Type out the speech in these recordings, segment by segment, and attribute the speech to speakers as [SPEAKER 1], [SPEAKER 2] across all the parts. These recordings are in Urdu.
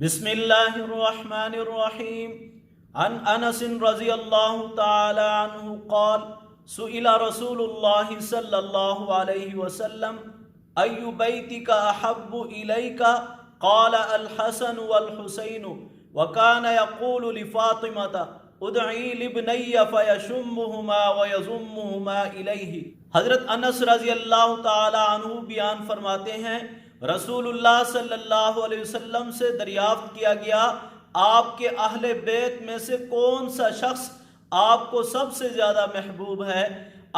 [SPEAKER 1] بسم اللہ الرحمن الرحیم عن انس رضی اللہ تعالی عنہ قال سئل رسول اللہ صلی اللہ علیہ وسلم ای بیتک احب الیک قال الحسن والحسین وکان یقول لفاطمة ادعی لابنی فیشمہما ویضمہما الیہ۔ حضرت انس رضی اللہ تعالی عنہ بیان فرماتے ہیں، رسول اللہ صلی اللہ علیہ وسلم سے دریافت کیا گیا آپ کے اہل بیت میں سے کون سا شخص آپ کو سب سے زیادہ محبوب ہے؟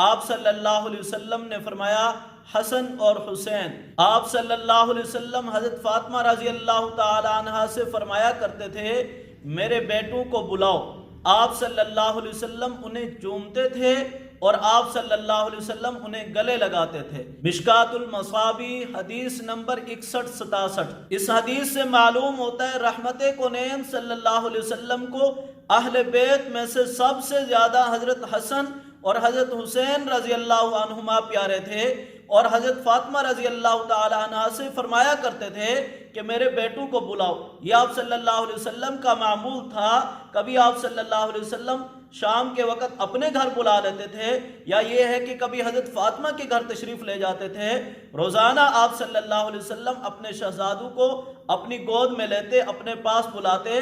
[SPEAKER 1] آپ صلی اللہ علیہ وسلم نے فرمایا حسن اور حسین۔ آپ صلی اللہ علیہ وسلم حضرت فاطمہ رضی اللہ تعالی عنہا سے فرمایا کرتے تھے میرے بیٹوں کو بلاؤ۔ آپ صلی اللہ علیہ وسلم انہیں چومتے تھے اور آپ صلی اللہ علیہ وسلم انہیں گلے لگاتے تھے۔ مشکات المصابی حدیث نمبر 61-67۔ اس حدیث سے معلوم ہوتا ہے رحمت کونین صلی اللہ علیہ وسلم کو اہل بیت میں سے سب سے زیادہ حضرت حسن اور حضرت حسین رضی اللہ عنہما پیارے تھے، اور حضرت فاطمہ رضی اللہ تعالی عنہ سے فرمایا کرتے تھے کہ میرے بیٹوں کو بلاؤ۔ یہ آپ صلی اللہ علیہ وسلم کا معمول تھا۔ کبھی آپ صلی اللہ علیہ وسلم شام کے وقت اپنے گھر بلا لیتے تھے، یا یہ ہے کہ کبھی حضرت فاطمہ کے گھر تشریف لے جاتے تھے۔ روزانہ آپ صلی اللہ علیہ وسلم اپنے شہزادوں کو اپنی گود میں لیتے، اپنے پاس بلاتے،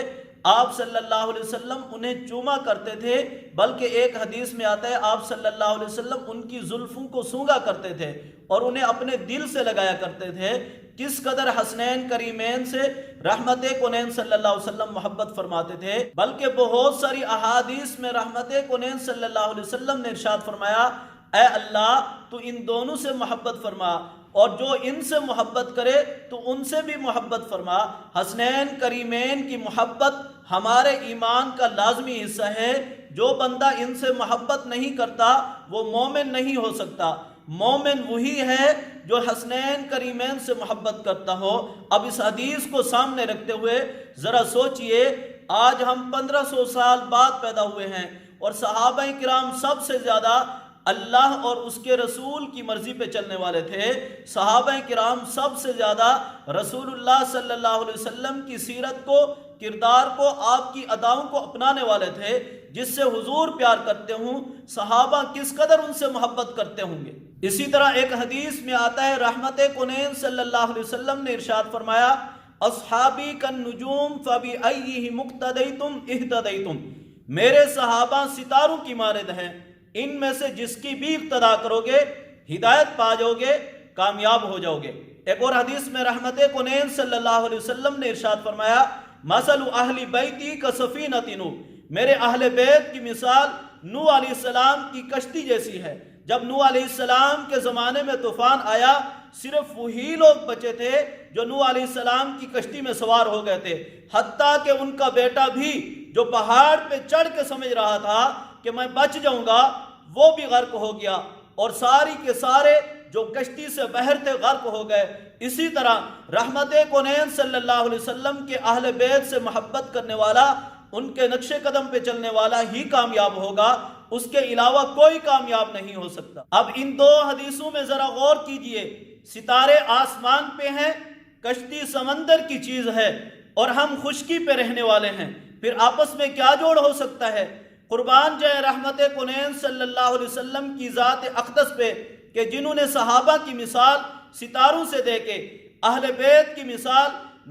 [SPEAKER 1] آپ صلی اللہ علیہ وسلم انہیں چوما کرتے تھے، بلکہ ایک حدیث میں آتا ہے آپ صلی اللہ علیہ وسلم ان کی زلفوں کو سونگا کرتے تھے اور انہیں اپنے دل سے لگایا کرتے تھے۔ کس قدر حسنین کریمین سے رحمت کونین صلی اللہ علیہ وسلم محبت فرماتے تھے، بلکہ بہت ساری احادیث میں رحمت کونین صلی اللہ علیہ وسلم نے ارشاد فرمایا اے اللہ تو ان دونوں سے محبت فرما، اور جو ان سے محبت کرے تو ان سے بھی محبت فرما۔ حسنین کریمین کی محبت ہمارے ایمان کا لازمی حصہ ہے۔ جو بندہ ان سے محبت نہیں کرتا وہ مومن نہیں ہو سکتا۔ مومن وہی ہے جو حسنین کریمین سے محبت کرتا ہو۔ اب اس حدیث کو سامنے رکھتے ہوئے ذرا سوچئے، آج ہم 1500 سال بعد پیدا ہوئے ہیں، اور صحابہ کرام سب سے زیادہ اللہ اور اس کے رسول کی مرضی پہ چلنے والے تھے۔ صحابہ کرام سب سے زیادہ رسول اللہ صلی اللہ علیہ وسلم کی سیرت کو، کردار کو، آپ کی اداؤں کو اپنانے والے تھے۔ جس سے حضور پیار کرتے ہوں، صحابہ کس قدر ان سے محبت کرتے ہوں گے۔ اسی طرح ایک حدیث میں آتا ہے رحمت کونین صلی اللہ علیہ وسلم نے ارشاد فرمایا اصحابی کالنجوم فبأیہم اقتدیتم اہتدیتم۔ میرے صحابہ ستاروں کی مانند ہیں، ان میں سے جس کی بھی اقتدا کرو گے ہدایت پا جاؤ گے، کامیاب ہو جاؤ گے۔ ایک اور حدیث میں رحمت کونین صلی اللہ علیہ وسلم نے ارشاد فرمایا مثل اہل بیتی کسفینۃ نوح۔ میرے اہل بیت کی مثال نوح علیہ السلام کی کشتی جیسی ہے۔ جب نوح علیہ السلام کے زمانے میں طوفان آیا، صرف وہی لوگ بچے تھے جو نوح علیہ السلام کی کشتی میں سوار ہو گئے تھے، حتیٰ کہ ان کا بیٹا بھی جو پہاڑ پہ چڑھ کے سمجھ رہا تھا کہ میں بچ جاؤں گا، وہ بھی غرق ہو گیا، اور ساری کے سارے جو کشتی سے باہر تھے غرق ہو گئے۔ اسی طرح رحمت کونین صلی اللہ علیہ وسلم کے اہل بیت سے محبت کرنے والا، ان کے نقش قدم پہ چلنے والا ہی کامیاب ہوگا، اس کے علاوہ کوئی کامیاب نہیں ہو سکتا۔ اب ان دو حدیثوں میں ذرا غور کیجئے، ستارے آسمان پہ ہیں، کشتی سمندر کی چیز ہے، اور ہم خشکی پہ رہنے والے ہیں، پھر آپس میں کیا جوڑ ہو سکتا ہے؟ قربان جائے رحمت کونین صلی اللہ علیہ وسلم کی ذات اقدس پہ کہ جنہوں نے صحابہ کی مثال ستاروں سے دے کے، اہل بیت کی مثال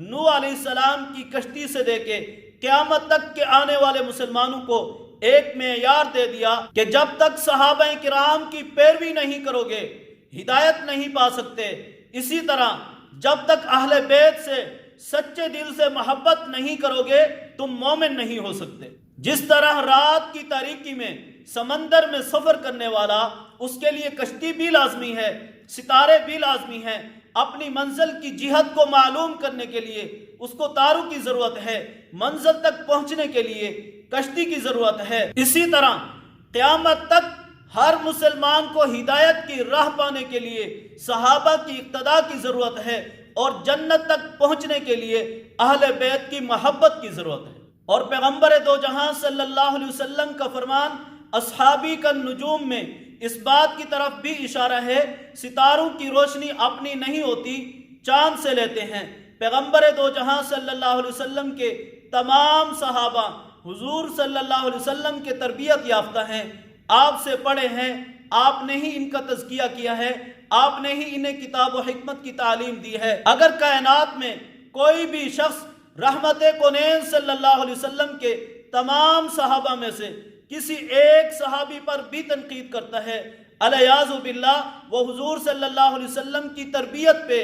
[SPEAKER 1] نوح علیہ السلام کی کشتی سے دے کے، قیامت تک کے آنے والے مسلمانوں کو ایک معیار دے دیا کہ جب تک صحابہ کرام کی پیروی نہیں کرو گے ہدایت نہیں پا سکتے۔ اسی طرح جب تک اہل بیت سے سچے دل سے محبت نہیں کرو گے تم مومن نہیں ہو سکتے۔ جس طرح رات کی تاریکی میں سمندر میں سفر کرنے والا، اس کے لیے کشتی بھی لازمی ہے، ستارے بھی لازمی ہیں، اپنی منزل کی جہت کو معلوم کرنے کے لیے اس کو تاروں کی ضرورت ہے، منزل تک پہنچنے کے لیے کشتی کی ضرورت ہے۔ اسی طرح قیامت تک ہر مسلمان کو ہدایت کی راہ پانے کے لیے صحابہ کی اقتداء کی ضرورت ہے، اور جنت تک پہنچنے کے لیے اہل بیت کی محبت کی ضرورت ہے۔ اور پیغمبر دو جہاں صلی اللہ علیہ وسلم کا فرمان اصحابی کالنجوم میں اس بات کی طرف بھی اشارہ ہے ستاروں کی روشنی اپنی نہیں ہوتی، چاند سے لیتے ہیں۔ پیغمبر دو جہاں صلی اللہ علیہ وسلم کے تمام صحابہ حضور صلی اللہ علیہ وسلم کے تربیت یافتہ ہیں، آپ سے پڑھے ہیں، آپ نے ہی ان کا تزکیہ کیا ہے، آپ نے ہی انہیں کتاب و حکمت کی تعلیم دی ہے۔ اگر کائنات میں کوئی بھی شخص رحمت کونین صلی اللہ علیہ وسلم کے تمام صحابہ میں سے کسی ایک صحابی پر بھی تنقید کرتا ہے، الیاذ باللہ وہ حضور صلی اللہ علیہ وسلم کی تربیت پہ،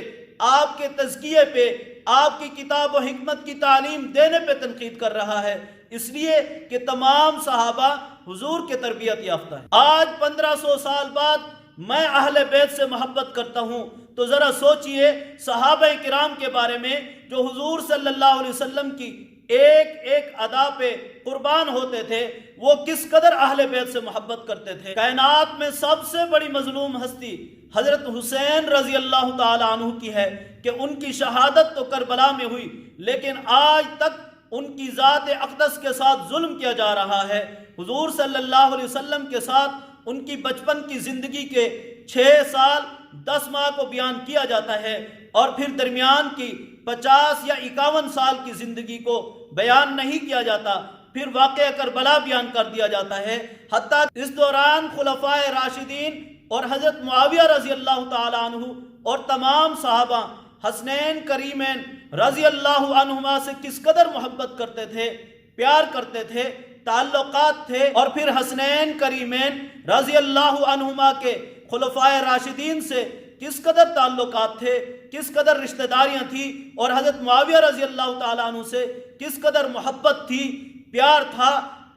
[SPEAKER 1] آپ کے تزکیے پہ، آپ کی کتاب و حکمت کی تعلیم دینے پہ تنقید کر رہا ہے، اس لیے کہ تمام صحابہ حضور کے تربیت یافتہ ہیں۔ آج 1500 سال بعد میں اہل بیت سے محبت کرتا ہوں، تو ذرا سوچئے صحابہ کرام کے بارے میں جو حضور صلی اللہ علیہ وسلم کی ایک ایک ادا پہ قربان ہوتے تھے، وہ کس قدر اہل بیت سے محبت کرتے تھے۔ کائنات میں سب سے بڑی مظلوم ہستی حضرت حسین رضی اللہ تعالی عنہ کی ہے کہ ان کی شہادت تو کربلا میں ہوئی، لیکن آج تک ان کی ذات اقدس کے ساتھ ظلم کیا جا رہا ہے۔ حضور صلی اللہ علیہ وسلم کے ساتھ ان کی بچپن کی زندگی کے 6 سال 10 ماہ کو بیان کیا جاتا ہے، اور پھر درمیان کی 50 یا 51 سال کی زندگی کو بیان نہیں کیا جاتا، پھر واقعہ کربلا بیان کر دیا جاتا ہے۔ حتیٰ اس دوران خلفائے راشدین اور حضرت معاویہ رضی اللہ تعالی عنہ اور تمام صحابہ حسنین کریمین رضی اللہ عنہما سے کس قدر محبت کرتے تھے، پیار کرتے تھے، تعلقات تھے، اور پھر حسنین کریمین رضی اللہ عنہما کے خلفائے راشدین سے کس قدر تعلقات تھے، کس قدر رشتہ داریاں تھیں، اور حضرت معاویہ رضی اللہ تعالیٰ عنہ سے کس قدر محبت تھی، پیار تھا۔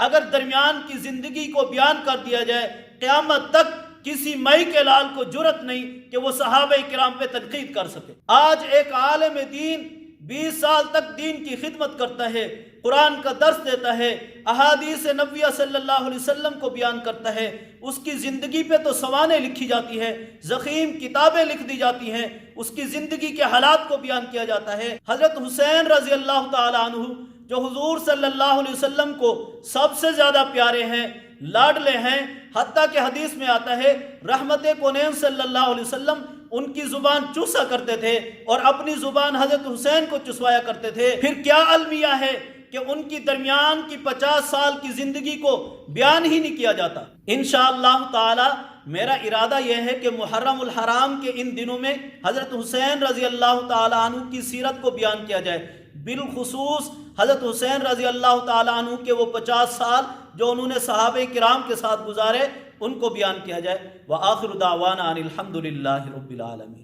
[SPEAKER 1] اگر درمیان کی زندگی کو بیان کر دیا جائے، قیامت تک کسی مئی کے لال کو جرت نہیں کہ وہ صحابہ کرام پہ تنقید کر سکے۔ آج ایک عالم دین 20 سال تک دین کی خدمت کرتا ہے، قرآن کا درس دیتا ہے، احادیث نبویہ صلی اللہ علیہ وسلم کو بیان کرتا ہے، اس کی زندگی پہ تو سوانح لکھی جاتی ہے، ضخیم کتابیں لکھ دی جاتی ہیں، اس کی زندگی کے حالات کو بیان کیا جاتا ہے۔ حضرت حسین رضی اللہ تعالی عنہ جو حضور صلی اللہ علیہ وسلم کو سب سے زیادہ پیارے ہیں، لاڈلے ہیں، حتیٰ کہ حدیث میں آتا ہے رحمت کونین صلی اللہ علیہ وسلم ان کی زبان چوسا کرتے تھے اور اپنی زبان حضرت حسین کو چسوایا کرتے تھے۔ پھر کیا المیہ ہے کہ ان کی درمیان کی 50 سال کی زندگی کو بیان ہی نہیں کیا جاتا۔ انشاءاللہ تعالی میرا ارادہ یہ ہے کہ محرم الحرام کے ان دنوں میں حضرت حسین رضی اللہ تعالی عنہ کی سیرت کو بیان کیا جائے، بالخصوص حضرت حسین رضی اللہ تعالی عنہ کے وہ 50 سال جو انہوں نے صحابہ کرام کے ساتھ گزارے، ان کو بیان کیا جائے۔ وآخر دعوانا ان الحمد للہ رب العالمین۔